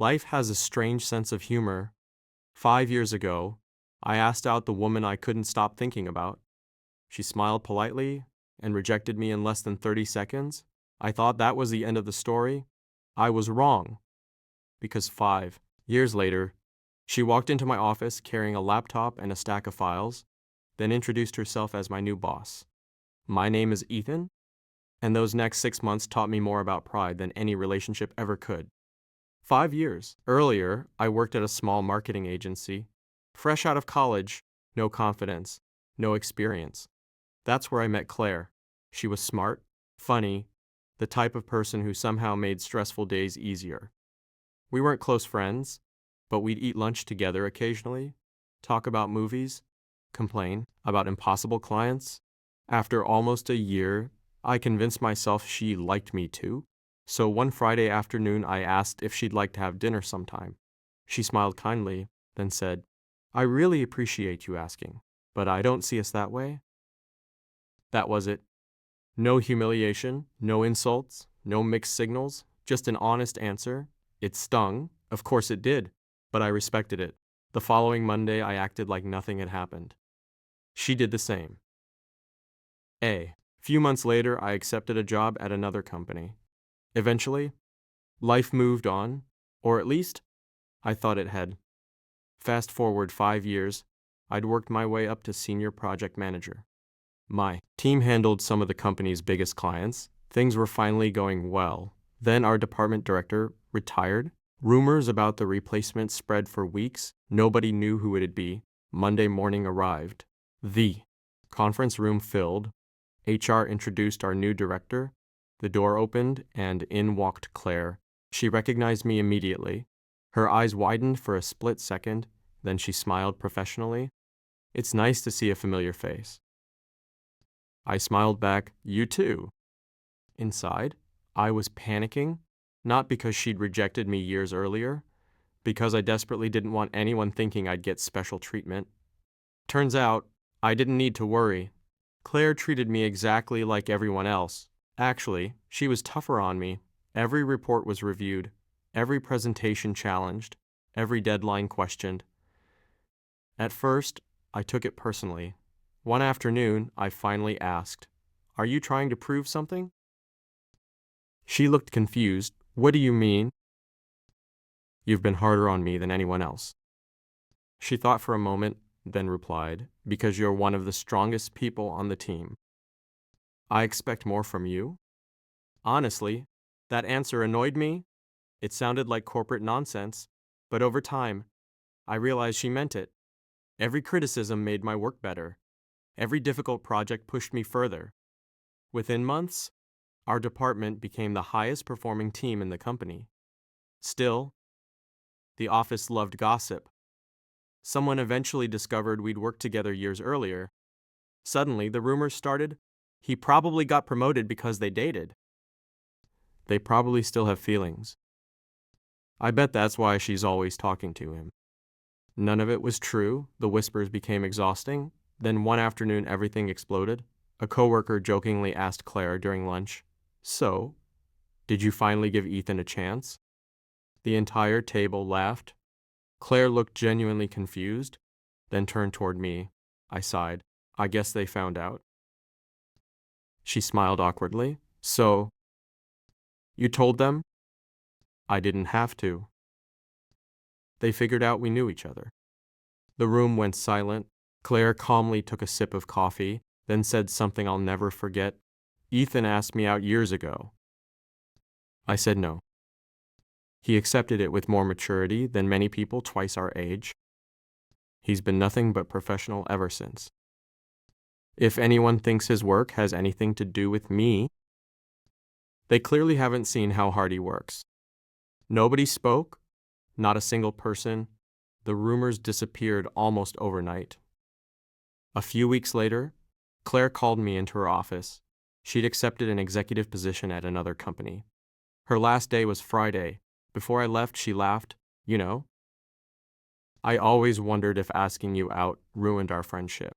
Life has a strange sense of humor. 5 years ago, I asked out the woman I couldn't stop thinking about. She smiled politely and rejected me in less than 30 seconds. I thought that was the end of the story. I was wrong, because 5 years later, she walked into my office carrying a laptop and a stack of files, then introduced herself as my new boss. My name is Ethan, and those next 6 months taught me more about pride than any relationship ever could. 5 years earlier, I worked at a small marketing agency. Fresh out of college, no confidence, no experience. That's where I met Claire. She was smart, funny, the type of person who somehow made stressful days easier. We weren't close friends, but we'd eat lunch together occasionally, talk about movies, complain about impossible clients. After almost a year, I convinced myself she liked me too. So one Friday afternoon, I asked if she'd like to have dinner sometime. She smiled kindly, then said, "I really appreciate you asking, but I don't see us that way." That was it. No humiliation, no insults, no mixed signals, just an honest answer. It stung, of course it did, but I respected it. The following Monday, I acted like nothing had happened. She did the same. A few months later, I accepted a job at another company. Eventually, life moved on, or at least, I thought it had. Fast forward 5 years, I'd worked my way up to senior project manager. My team handled some of the company's biggest clients. Things were finally going well. Then our department director retired. Rumors about the replacement spread for weeks. Nobody knew who it'd be. Monday morning arrived. The conference room filled. HR introduced our new director. The door opened, and in walked Claire. She recognized me immediately. Her eyes widened for a split second, then she smiled professionally. "It's nice to see a familiar face." I smiled back, "You too." Inside, I was panicking, not because she'd rejected me years earlier, because I desperately didn't want anyone thinking I'd get special treatment. Turns out, I didn't need to worry. Claire treated me exactly like everyone else. Actually, she was tougher on me. Every report was reviewed, every presentation challenged, every deadline questioned. At first, I took it personally. One afternoon, I finally asked, "Are you trying to prove something?" She looked confused. "What do you mean?" "You've been harder on me than anyone else." She thought for a moment, then replied, "Because you're one of the strongest people on the team. I expect more from you." Honestly, that answer annoyed me. It sounded like corporate nonsense, but over time, I realized she meant it. Every criticism made my work better. Every difficult project pushed me further. Within months, our department became the highest performing team in the company. Still, the office loved gossip. Someone eventually discovered we'd worked together years earlier. Suddenly, the rumors started, "He probably got promoted because they dated." They probably still have feelings. I bet that's why she's always talking to him. None of it was true. The whispers became exhausting. Then one afternoon, everything exploded. A coworker jokingly asked Claire during lunch, "So, did you finally give Ethan a chance?" The entire table laughed. Claire looked genuinely confused, then turned toward me. I sighed. "I guess they found out." She smiled awkwardly. "So, you told them?" "I didn't have to." They figured out we knew each other. The room went silent. Claire calmly took a sip of coffee, then said something I'll never forget. "Ethan asked me out years ago." I said no. He accepted it with more maturity than many people twice our age. He's been nothing but professional ever since. If anyone thinks his work has anything to do with me, they clearly haven't seen how hard he works. Nobody spoke, not a single person. The rumors disappeared almost overnight. A few weeks later, Claire called me into her office. She'd accepted an executive position at another company. Her last day was Friday. Before I left, she laughed. "You know, I always wondered if asking you out ruined our friendship."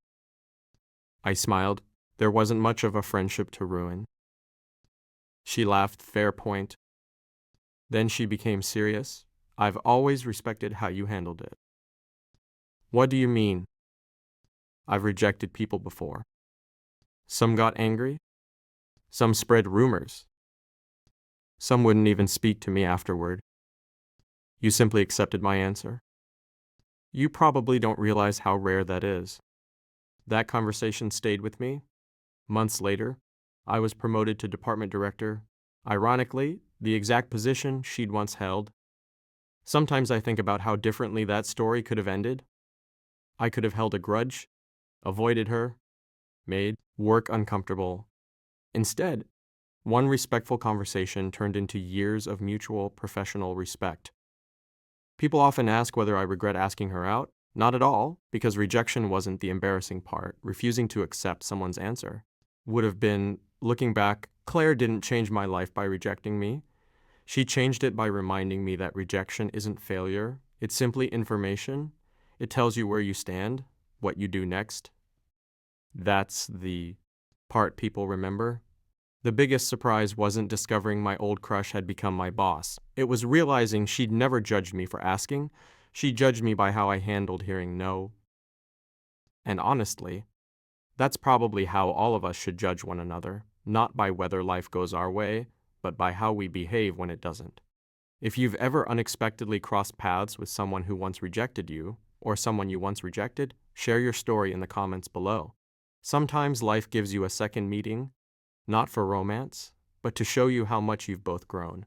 I smiled. There wasn't much of a friendship to ruin. She laughed. "Fair point." Then she became serious. I've always respected how you handled it. What do you mean? I've rejected people before. Some got angry. Some spread rumors. Some wouldn't even speak to me afterward. You simply accepted my answer. You probably don't realize how rare that is. That conversation stayed with me. Months later, I was promoted to department director. Ironically, the exact position she'd once held. Sometimes I think about how differently that story could have ended. I could have held a grudge, avoided her, made work uncomfortable. Instead, one respectful conversation turned into years of mutual professional respect. People often ask whether I regret asking her out. Not at all, because rejection wasn't the embarrassing part. Refusing to accept someone's answer would have been, looking back, Claire didn't change my life by rejecting me. She changed it by reminding me that rejection isn't failure. It's simply information. It tells you where you stand, what you do next. That's the part people remember. The biggest surprise wasn't discovering my old crush had become my boss. It was realizing she'd never judged me for asking. She judged me by how I handled hearing no. And honestly, that's probably how all of us should judge one another, not by whether life goes our way, but by how we behave when it doesn't. If you've ever unexpectedly crossed paths with someone who once rejected you, or someone you once rejected, share your story in the comments below. Sometimes life gives you a second meeting, not for romance, but to show you how much you've both grown.